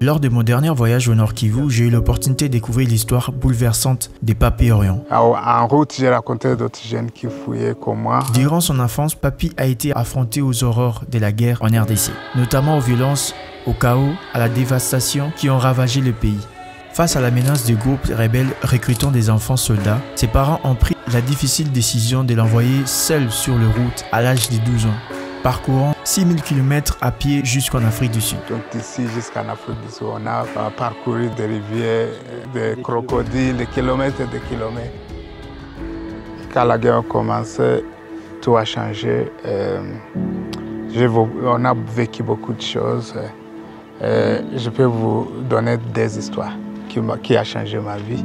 Lors de mon dernier voyage au Nord Kivu, j'ai eu l'opportunité de découvrir l'histoire bouleversante des Papy Orion. En route, j'ai rencontré d'autres jeunes qui fouillaient comme moi. Durant son enfance, Papy a été affronté aux horreurs de la guerre en RDC, notamment aux violences, au chaos, à la dévastation qui ont ravagé le pays. Face à la menace de groupes rebelles recrutant des enfants soldats, ses parents ont pris la difficile décision de l'envoyer seul sur les routes à l'âge de 12 ans, parcourant 6000 km à pied jusqu'en Afrique du Sud. Donc d'ici jusqu'en Afrique du Sud, on a parcouru des rivières, des crocodiles, des kilomètres et des kilomètres. Quand la guerre a commencé, tout a changé. On a vécu beaucoup de choses. Je peux vous donner des histoires qui ont changé ma vie.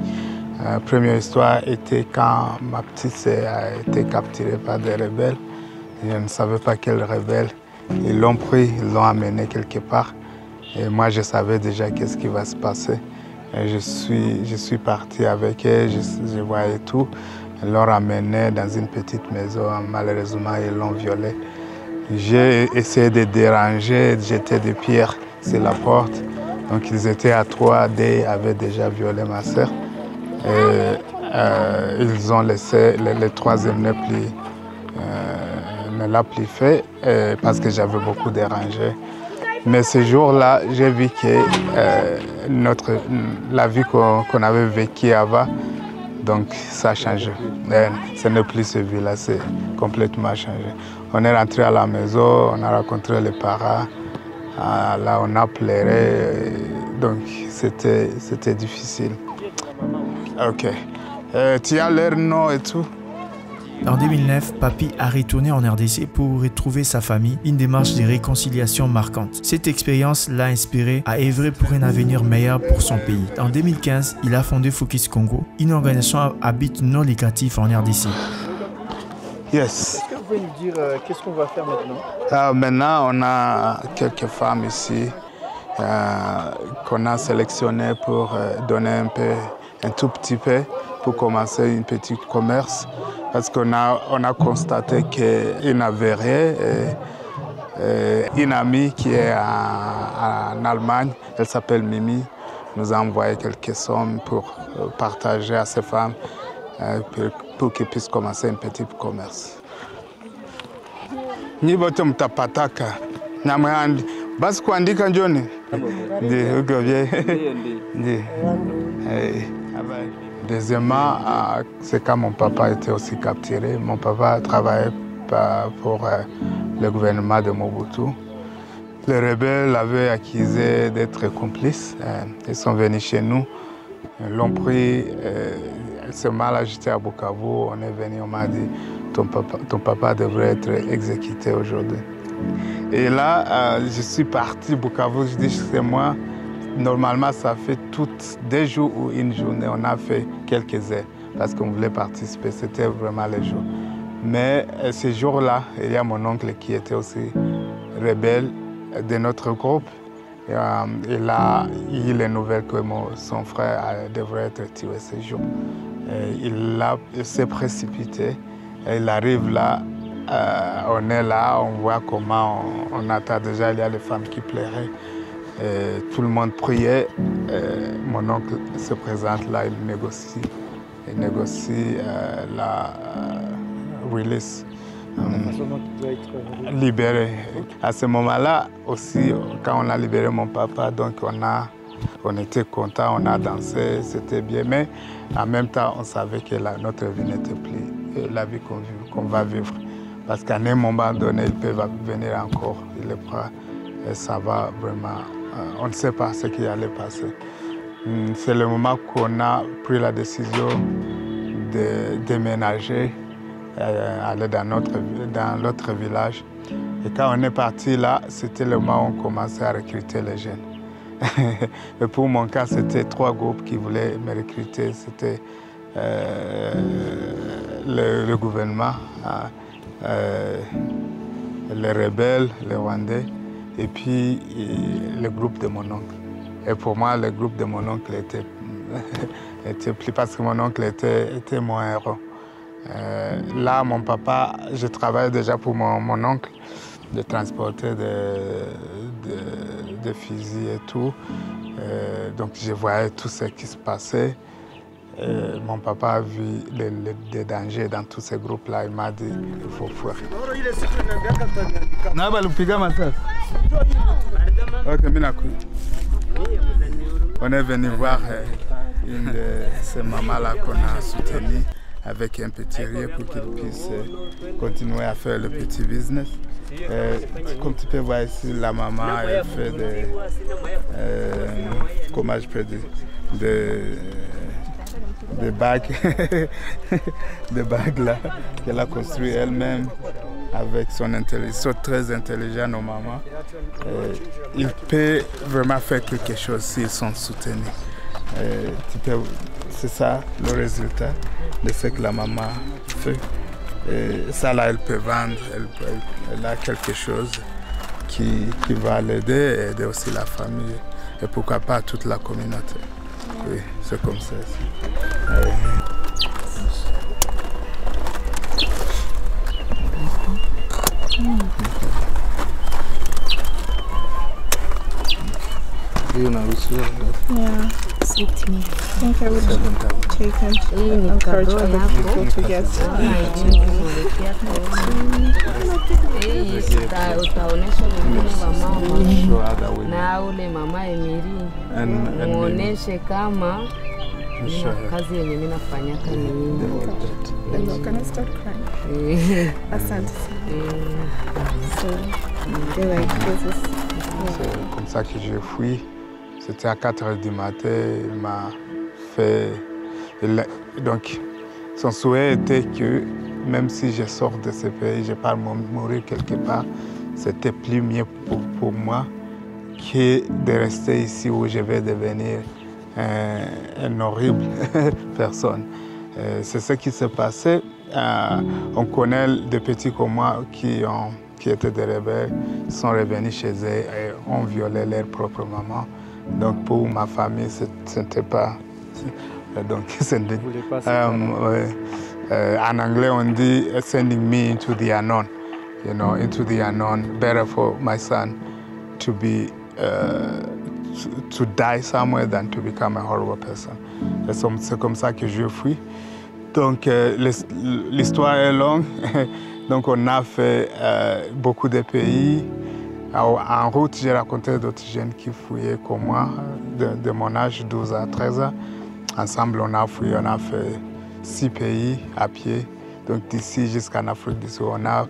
La première histoire était quand ma petite sœur a été capturée par des rebelles. Je ne savais pas quels rebelles. Ils l'ont pris, ils l'ont amené quelque part. Et moi, je savais déjà qu'est-ce qui va se passer. Et je suis parti avec eux, je voyais tout. Ils l'ont ramené dans une petite maison. Malheureusement, ils l'ont violée. J'ai essayé de déranger, de jeter des pierres sur la porte. Donc, ils étaient à 3, ils avaient déjà violé ma sœur. Ils ont laissé le troisième ne l'a plus fait parce que j'avais beaucoup dérangé. Mais ce jour-là, j'ai vu que la vie qu'on avait vécue avant, donc ça a changé. Ce n'est plus ce vie-là, c'est complètement changé. On est rentré à la maison, on a rencontré les parents, là on a pleuré, donc c'était difficile. Ok. Tu as leur nom et tout? En 2009, Papy a retourné en RDC pour retrouver sa famille, une démarche de réconciliation marquante. Cette expérience l'a inspiré à œuvrer pour un avenir meilleur pour son pays. En 2015, il a fondé Focus Congo, une organisation à but non lucratif en RDC. Yes. Est-ce que vous pouvez nous dire qu'est-ce qu'on va faire maintenant? Maintenant, on a quelques femmes ici qu'on a sélectionnées pour donner un tout petit peu pour commencer un petit commerce. Parce qu'on a constaté qu'il avait rien. Une amie qui est en Allemagne, elle s'appelle Mimi, nous a envoyé quelques sommes pour partager à ces femmes pour qu'ils puissent commencer un petit commerce. Nibotom tapataka. Namandi. Basi kuandika njoni. Ndio, uko bien. Ndio. Deuxièmement, c'est quand mon papa était aussi capturé. Mon papa travaillait pour le gouvernement de Mobutu. Les rebelles l'avaient accusé d'être complice. Ils sont venus chez nous, ils l'ont pris. Ce mal j'étais à Bukavu. On est venu, on m'a dit ton papa devrait être exécuté aujourd'hui. Et là, je suis parti à Bukavu. Je dis c'est moi. Normalement, ça fait toutes 2 jours ou une journée. On a fait quelques heures parce qu'on voulait participer. C'était vraiment les jours. Mais ce jour-là, il y a mon oncle qui était aussi rebelle de notre groupe. Il a eu les nouvelles que son frère devrait être tué ce jour. Il s'est précipité. Il arrive là. On est là, on voit comment on attend déjà. Il y a les femmes qui pleuraient. Tout le monde priait. Mon oncle se présente là, il négocie. Il négocie la release. Libéré. À ce moment-là aussi, quand on a libéré mon papa, donc on était contents, on a dansé, c'était bien. Mais en même temps, on savait que notre vie n'était plus la vie qu'on va vivre. Parce qu'à un moment donné, ils peuvent venir encore, il les prend et ça va vraiment. On ne sait pas ce qui allait passer. C'est le moment qu'on a pris la décision de déménager, aller dans l'autre village. Et quand on est parti là, c'était le moment où on commençait à recruter les jeunes. Et pour mon cas, c'était 3 groupes qui voulaient me recruter. C'était le gouvernement, les rebelles, les Rwandais, et puis le groupe de mon oncle. Et pour moi, le groupe de mon oncle était plus parce que mon oncle était mon héros. Là, mon papa, je travaillais déjà pour mon oncle, de transporter de fusils et tout. Donc je voyais tout ce qui se passait. Mon papa a vu les dangers dans tous ces groupes-là. Il m'a dit il faut fuir. On est venu voir une de ces mamans-là qu'on a soutenues avec un petit riz pour qu'il puisse continuer à faire le petit business. Comme tu peux voir ici, la maman elle fait des, comment je peux dire, des bagues, des bagues là qu'elle a construit elle-même avec son intelligence. Ils sont très intelligents, nos mamans. Ils peuvent vraiment faire quelque chose s'ils sont soutenus. C'est ça le résultat de ce que la maman fait. Et ça là, elle peut vendre, elle a quelque chose qui va l'aider et aider aussi la famille. Et pourquoi pas toute la communauté. Oui, c'est comme ça. Yeah, sweet to me. I think I would take and encourage other people to get utaonesha na ule mama Emiri muoneshe kama kazi yenye mimi nafanyaka ni nini. I'm gonna start crying. Asante. So they like this is. C'est comme ça que j'ai fui. C'était à 4 h du matin, il m'a fait... Donc, son souhait était que même si je sors de ce pays, je pars mourir quelque part, c'était plus mieux pour moi que de rester ici où je vais devenir une horrible personne. C'est ce qui s'est passé. On connaît des petits comme moi qui étaient des rebelles, sont revenus chez eux et ont violé leur propre maman. Donc pour ma famille, ce n'était pas... Donc, en anglais, on dit « sending me into the unknown ». You know, into the unknown. Better for my son to be to die somewhere than to become a horrible person. C'est comme ça que je fuis. Donc l'histoire est longue. Donc on a fait beaucoup de pays. En route, j'ai rencontré d'autres jeunes qui fouillaient comme moi, de mon âge, 12 à 13 ans. Ensemble, on a fouillé, on a fait 6 pays à pied. Donc d'ici jusqu'en Afrique du Sud, on a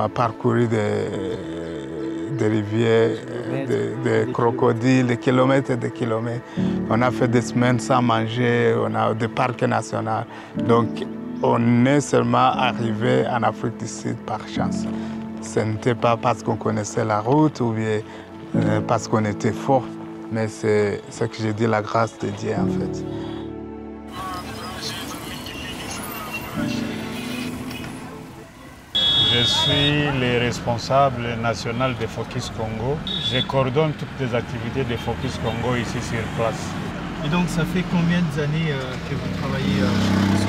parcouru des rivières, des crocodiles, des kilomètres et des kilomètres. On a fait des semaines sans manger, on a des parcs nationaux. Donc on est seulement arrivé en Afrique du Sud par chance. Ce n'était pas parce qu'on connaissait la route ou bien parce qu'on était fort, mais c'est ce que j'ai dit, la grâce de Dieu en fait. Je suis le responsable national de Focus Congo. Je coordonne toutes les activités de Focus Congo ici sur place. Et donc ça fait combien d'années que vous travaillez chez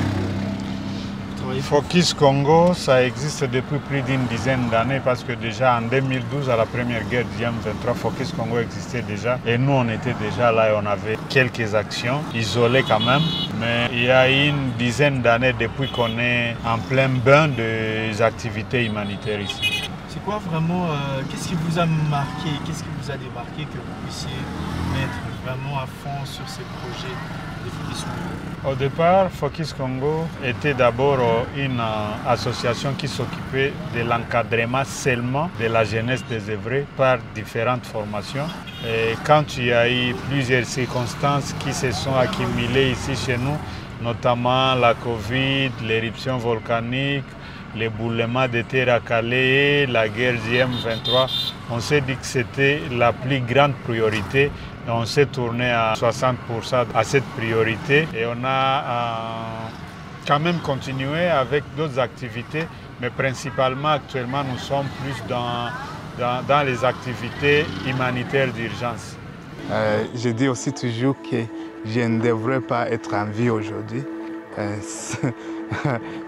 Focus Congo, ça existe depuis plus d'une dizaine d'années parce que déjà en 2012, à la première guerre du M23, Focus Congo existait déjà et nous on était déjà là et on avait quelques actions, isolées quand même. Mais il y a une dizaine d'années depuis qu'on est en plein bain des activités humanitaires ici. C'est quoi vraiment, qu'est-ce qui vous a marqué, qu'est-ce qui vous a démarqué que vous puissiez mettre vraiment à fond sur ces projets de Focus Congo? Au départ, Focus Congo était d'abord une association qui s'occupait de l'encadrement seulement de la jeunesse désœuvrée par différentes formations. Et quand il y a eu plusieurs circonstances qui se sont accumulées ici chez nous, notamment la Covid, l'éruption volcanique, l'éboulement de terre à Calais, la guerre du M23, on s'est dit que c'était la plus grande priorité. On s'est tourné à 60% à cette priorité et on a quand même continué avec d'autres activités, mais principalement actuellement nous sommes plus dans les activités humanitaires d'urgence. Je dis aussi toujours que je ne devrais pas être en vie aujourd'hui,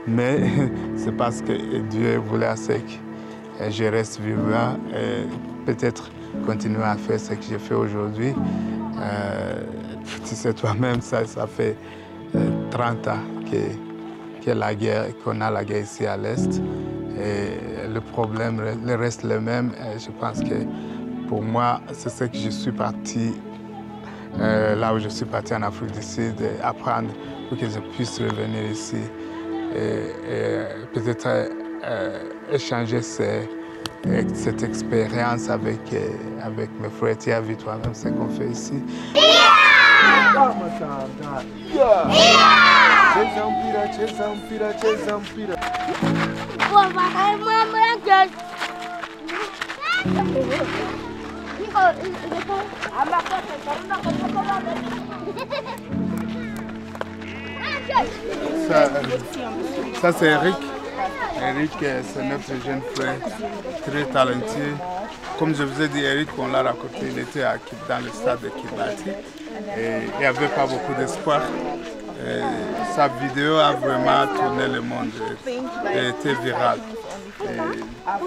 mais c'est parce que Dieu voulait assez que je reste vivant. Peut-être continuer à faire ce que j'ai fait aujourd'hui. Tu sais toi-même, ça fait 30 ans qu'on a la guerre ici à l'Est. Et le problème reste le même. Et je pense que pour moi, c'est ce que je suis parti, là où je suis parti en Afrique du Sud, apprendre pour que je puisse revenir ici et peut-être échanger cette expérience avec mes frères. Tu as vu toi-même ce qu'on fait ici. Ça c'est Eric. Eric, c'est notre jeune frère, très talentueux. Comme je vous ai dit, Eric, on l'a raconté, il était dans le stade de Kibati et il n'y avait pas beaucoup d'espoir. Sa vidéo a vraiment tourné le monde et était virale.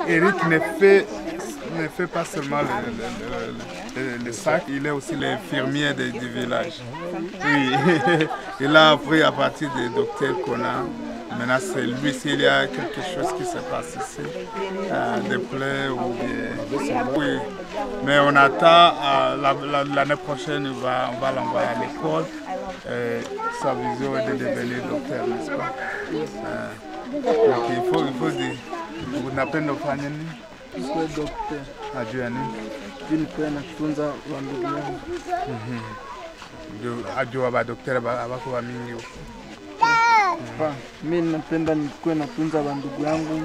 Eric ne fait pas seulement le sac, il est aussi l'infirmier du village. Oui, il a appris à partir des docteurs qu'on a. Maintenant, c'est lui, s'il y a quelque chose qui se passe ici, des plaies ou bien... Oui, mais on attend, l'année prochaine, on va l'envoyer à l'école. Sa vision est de devenir docteur, n'est-ce pas? Donc il faut dire, vous n'avez pas de famille? Je suis docteur. Adieu, Annie. Je ne peux pas tunza wandugu yangu. Adieu, docteur, abako wa mingi. Mimi napenda nikuwe natunza wandugu yangu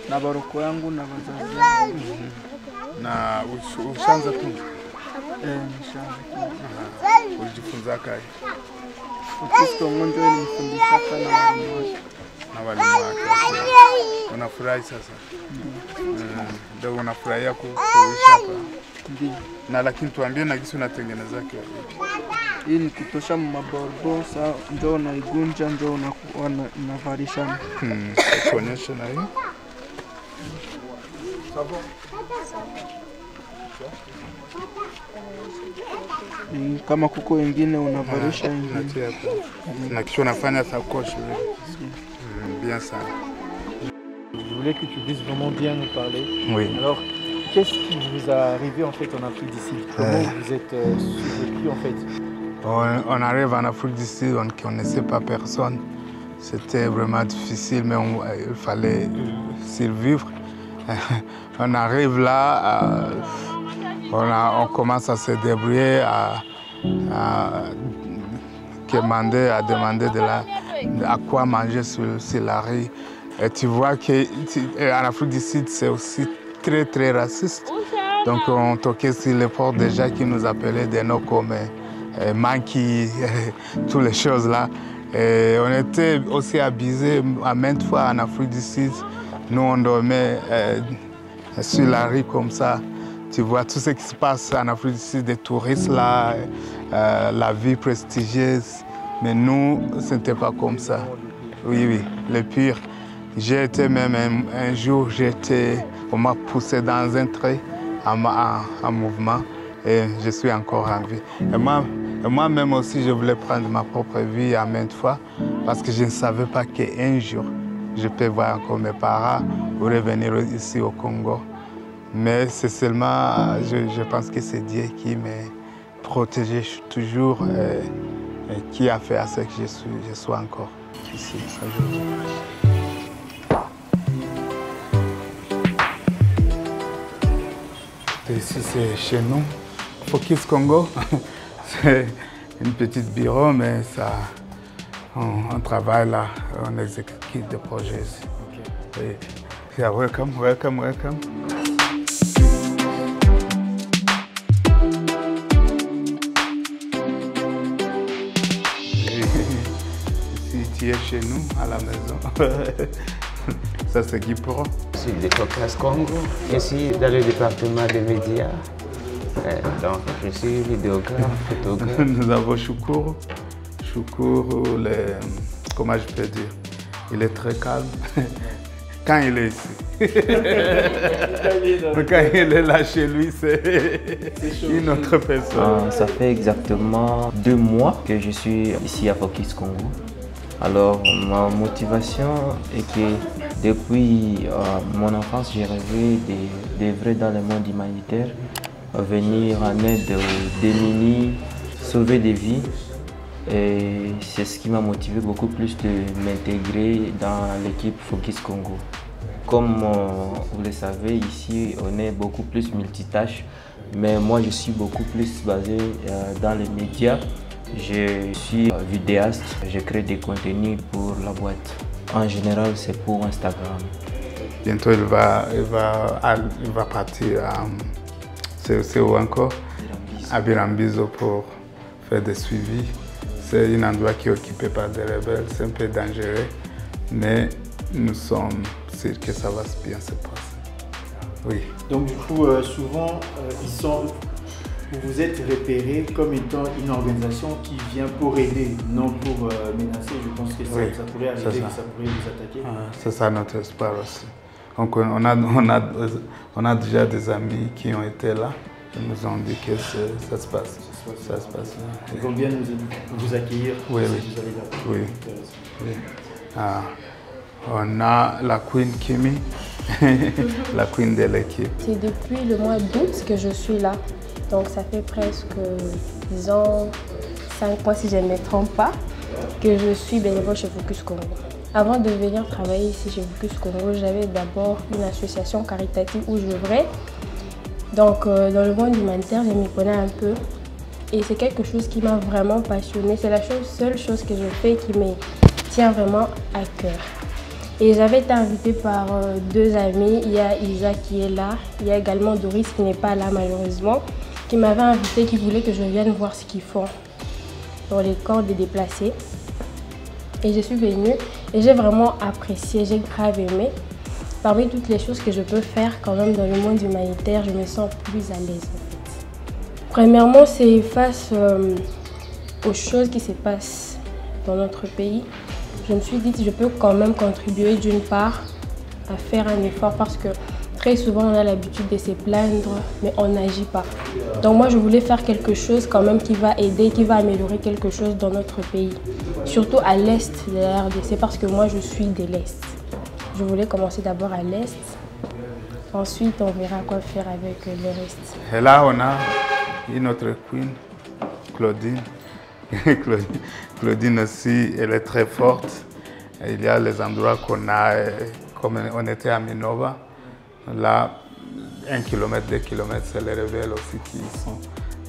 na baroko yangu na wazazi wangu. Na ushaanza tu? Nishaanza. Ulijifunza kaje? Ukristo mmoja alinifundisha na walimu wake. Unafurahi sasa? Ndio unafurahia kuishi hapa? Ndio. Na lakini tuambie na gisi unatengeneza vipi? Hii ni kutosha maborbo, saa njoo unaigunja, njoo unavarisha. Tuonyeshe na hii. Kama kuko wengine unavarisha wengine. Na kisha unafanya sacoche. Bien ça. Je voulais que tu puisses vraiment bien nous parler. Oui. Alors, qu'est-ce qui vous est arrivé en fait en Afrique du Sud? Comment vous êtes survécu en fait? On arrive en Afrique du Sud, on ne connaissait pas personne. C'était vraiment difficile, mais il fallait survivre. On arrive là, on commence à se débrouiller, à demander à quoi manger sur la rue. Et tu vois qu'en Afrique du Sud, c'est aussi très très raciste. Donc on toquait sur les portes des gens qui nous appelaient des noms comme Monkey, toutes les choses là. Et on était aussi abusés à maintes fois en Afrique du Sud. Nous on dormait sur la rue comme ça. Tu vois tout ce qui se passe en Afrique du Sud, des touristes là, la vie prestigieuse. Mais nous, ce n'était pas comme ça. Oui, oui, le pire. J'ai été même un jour, on m'a poussé dans un trait en mouvement et je suis encore en vie. Et moi-même aussi, je voulais prendre ma propre vie à maintes fois parce que je ne savais pas qu'un jour, je peux voir encore mes parents ou revenir ici au Congo. Mais c'est seulement, je pense que c'est Dieu qui m'a protégé toujours et qui a fait à ce que je sois encore ici aujourd'hui. Ici, c'est chez nous, Focus Congo. C'est une petite bureau, mais ça, on travaille là, on exécute des projets ici. Okay. Yeah, welcome. Ici, tu es chez nous, à la maison. Ça, c'est Guy Pro. Je suis de Focus Congo, ici dans le département des médias. Donc, je suis vidéographe, photographe. Nous avons Choukuru. Choukuru, comment je peux dire, il est très calme quand il est ici. Quand il est là chez lui, c'est une autre personne. Ça fait exactement 2 mois que je suis ici à Focus Congo. Alors, ma motivation est que depuis mon enfance, j'ai rêvé d'œuvrer dans le monde humanitaire, venir en aide aux démunis, sauver des vies. Et c'est ce qui m'a motivé beaucoup plus de m'intégrer dans l'équipe Focus Congo. Comme vous le savez, ici, on est beaucoup plus multitâche, mais moi, je suis beaucoup plus basé dans les médias. Je suis vidéaste, je crée des contenus pour la boîte. En général, c'est pour Instagram. Bientôt, il va partir c'est où encore? À Birambizo pour faire des suivis. C'est un endroit qui est occupé par des rebelles, c'est un peu dangereux, mais nous sommes sûrs que ça va bien se passer. Oui. Donc du coup, souvent, vous vous êtes repéré comme étant une organisation qui vient pour aider, non pour menacer. Je pense que ça, ça pourrait arriver, que ça pourrait vous attaquer. C'est ça notre espoir aussi. Donc on a déjà des amis qui ont été là. Ils nous ont dit que ça se passe. Ils vont bien vous accueillir. Oui, si vous allez là. Oui. On a la Queen Kimi, la Queen de l'équipe. C'est depuis le mois d'août que je suis là. Donc ça fait presque, disons, 5 mois si je ne me trompe pas, que je suis bénévole chez Focus Congo. Avant de venir travailler ici chez Focus Congo, j'avais d'abord une association caritative où j'œuvrais. Donc dans le monde humanitaire, je m'y connais un peu. Et c'est quelque chose qui m'a vraiment passionnée. C'est la seule chose que je fais qui me tient vraiment à cœur. Et j'avais été invitée par 2 amis. Il y a Isa qui est là. Il y a également Doris qui n'est pas là malheureusement, qui m'avait invitée, qui voulait que je vienne voir ce qu'ils font dans les camps des déplacés. Et je suis venue et j'ai vraiment apprécié, j'ai grave aimé. Parmi toutes les choses que je peux faire quand même dans le monde humanitaire, je me sens plus à l'aise en fait. Premièrement, c'est face aux choses qui se passent dans notre pays. Je me suis dit que je peux quand même contribuer d'une part à faire un effort parce que très souvent on a l'habitude de se plaindre mais on n'agit pas. Donc moi je voulais faire quelque chose quand même qui va aider, qui va améliorer quelque chose dans notre pays. Surtout à l'est de la RDC parce que moi je suis de l'est. Je voulais commencer d'abord à l'est, ensuite on verra quoi faire avec le reste. Et là on a une autre queen, Claudine. Claudine aussi, elle est très forte. Il y a les endroits qu'on a, comme on était à Minova. Là, 1 km, 2 km, c'est les rebelles aussi qui y sont.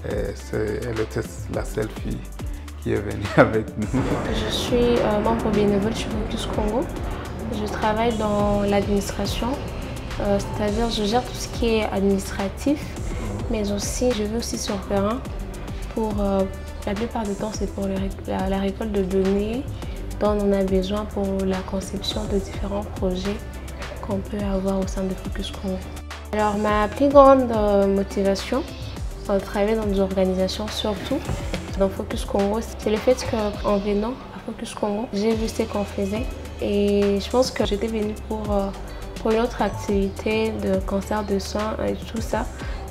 Elle était la seule fille qui est venue avec nous. Je suis membre bénévole chez Focus Congo. Je travaille dans l'administration, c'est-à-dire je gère tout ce qui est administratif, mais aussi je vais aussi sur le terrain pour... La plupart du temps, c'est pour la récolte de données dont on a besoin pour la conception de différents projets qu'on peut avoir au sein de Focus Congo. Alors, ma plus grande motivation de travailler dans des organisations, surtout dans Focus Congo, c'est le fait qu'en venant à Focus Congo, j'ai vu ce qu'on faisait et je pense que j'étais venue pour une autre activité de cancer de sein et tout ça.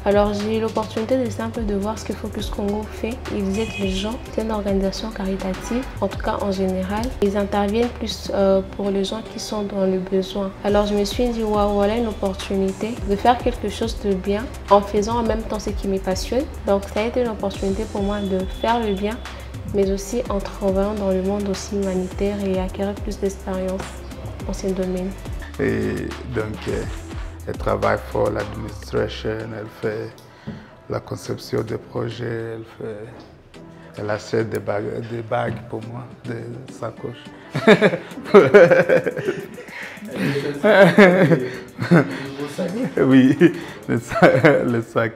Alors j'ai eu l'opportunité de voir ce que Focus Congo fait. Ils aident les gens, c'est une organisation caritative, en tout cas en général. Ils interviennent plus pour les gens qui sont dans le besoin. Alors je me suis dit, waouh, voilà une opportunité de faire quelque chose de bien en faisant en même temps ce qui me passionne. Donc ça a été une opportunité pour moi de faire le bien, mais aussi en travaillant dans le monde aussi humanitaire et acquérir plus d'expérience dans ce domaine. Et donc, elle travaille pour l'administration, elle fait la conception des projets, elle achète des bagues pour moi, des sacoches. Oui, le sac.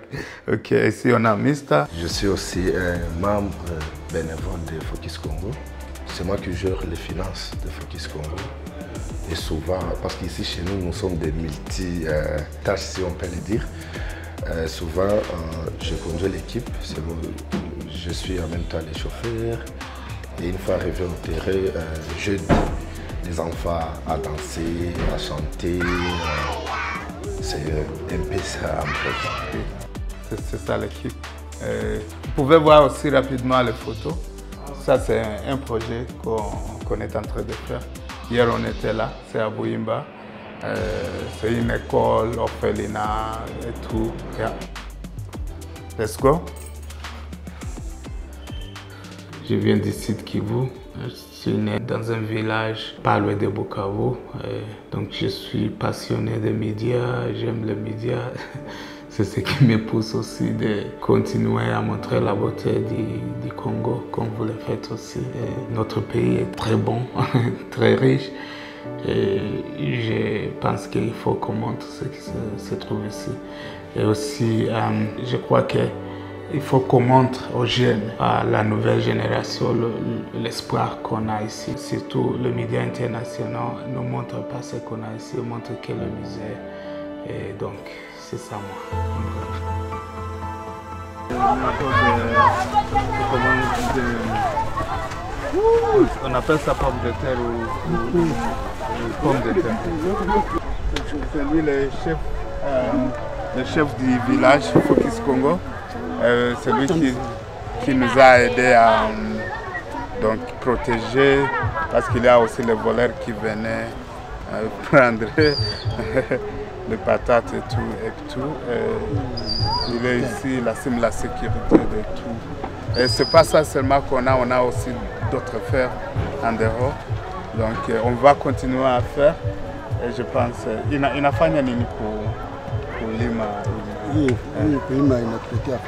Ok, ici on a Mista. Je suis aussi un membre bénévole de Focus Congo. C'est moi qui gère les finances de Focus Congo. Et souvent, parce qu'ici chez nous, nous sommes des multi-tâches, si on peut le dire. Souvent, je conduis l'équipe. Je suis en même temps le chauffeur. Et une fois arrivé au terrain, j'aide les enfants à danser, à chanter. C'est un peu ça en fait. C'est ça l'équipe. Vous pouvez voir aussi rapidement les photos. Ça, c'est un projet qu'on est en train de faire. Hier, on était là, c'est à Bouimba. C'est une école, orphelinat et tout. Yeah. Let's go. Je viens du sud Kivu. Je suis né dans un village pas loin de Bukavu. Donc, je suis passionné des médias, j'aime les médias. C'est ce qui me pousse aussi de continuer à montrer la beauté du Congo, comme vous le faites aussi. Et notre pays est très bon, très riche. Et je pense qu'il faut qu'on montre ce qui se trouve ici. Et aussi, je crois qu'il faut qu'on montre aux jeunes, à la nouvelle génération, l'espoir qu'on a ici. Surtout, les médias internationaux ne montrent pas ce qu'on a ici, ils montrent que le musée. Et donc, c'est ça, moi. On appelle ça pomme de terre ou pomme de terre. C'est lui le chef du village Focus Congo. C'est lui qui nous a aidés à donc, protéger, parce qu'il y a aussi les voleurs qui venaient prendre les patates et tout. Il est ici, il assume la sécurité de tout. Et c'est pas ça seulement qu'on a, on a aussi d'autres fers en dehors. Donc on va continuer à faire. Et je pense, inafanya nini kulima? Hii kulima inatuletea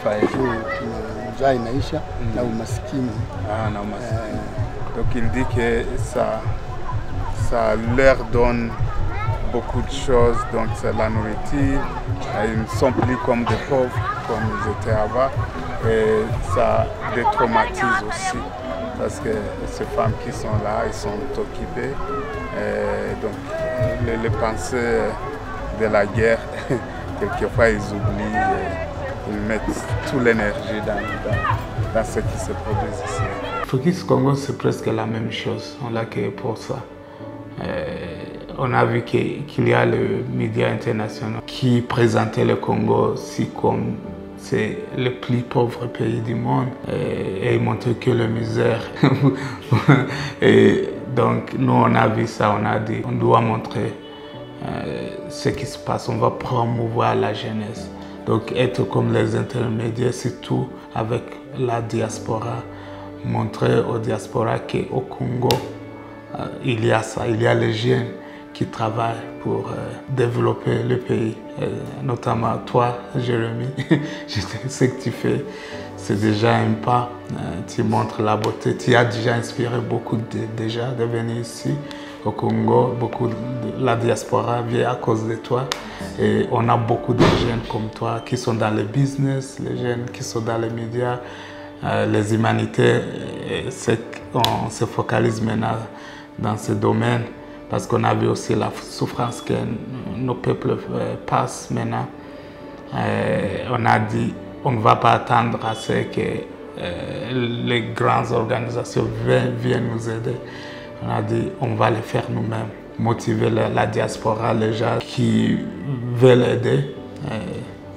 faida. Njaa inaisha na umaskini. Na umaskini. Donc il dit que ça leur donne beaucoup de choses, donc c'est la nourriture, ils ne sont plus comme des pauvres comme ils étaient avant, et ça détraumatise aussi, parce que ces femmes qui sont là, ils sont occupées, et donc les pensées de la guerre, quelquefois ils oublient, ils mettent toute l'énergie dans ce qui se produit ici. Focus Congo, c'est presque la même chose, on l'a créé pour ça. On a vu qu'il y a le média international qui présentait le Congo si comme c'est le plus pauvre pays du monde et montrait que la misère. Et donc nous on a vu ça, on a dit on doit montrer ce qui se passe, on va promouvoir la jeunesse. Donc être comme les intermédiaires, surtout avec la diaspora, montrer aux diaspora qu'au Congo, il y a ça, il y a les jeunes qui travaillent pour développer le pays. Notamment toi, Jérémy, je sais que tu fais, c'est déjà un pas, tu montres la beauté, tu as déjà inspiré beaucoup déjà de venir ici au Congo, beaucoup de la diaspora vient à cause de toi. Et on a beaucoup de jeunes comme toi qui sont dans le business, les jeunes qui sont dans les médias, les humanités, on se focalise maintenant dans ce domaine parce qu'on a vu aussi la souffrance que nos peuples passent maintenant. On a dit on ne va pas attendre à ce que les grandes organisations viennent nous aider. On a dit on va le faire nous-mêmes, motiver la diaspora, les gens qui veulent aider.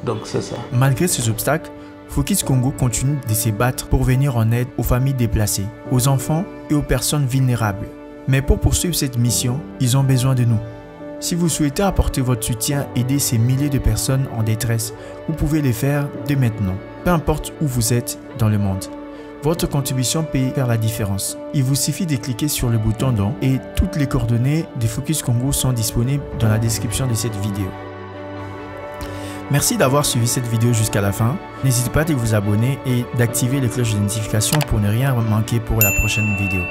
Donc c'est ça. Malgré ces obstacles, Focus Congo continue de se battre pour venir en aide aux familles déplacées, aux enfants et aux personnes vulnérables. Mais pour poursuivre cette mission, ils ont besoin de nous. Si vous souhaitez apporter votre soutien, aider ces milliers de personnes en détresse, vous pouvez le faire dès maintenant, peu importe où vous êtes dans le monde. Votre contribution peut faire la différence. Il vous suffit de cliquer sur le bouton don et toutes les coordonnées de Focus Congo sont disponibles dans la description de cette vidéo. Merci d'avoir suivi cette vidéo jusqu'à la fin. N'hésitez pas à vous abonner et d'activer les cloches de notification pour ne rien manquer pour la prochaine vidéo.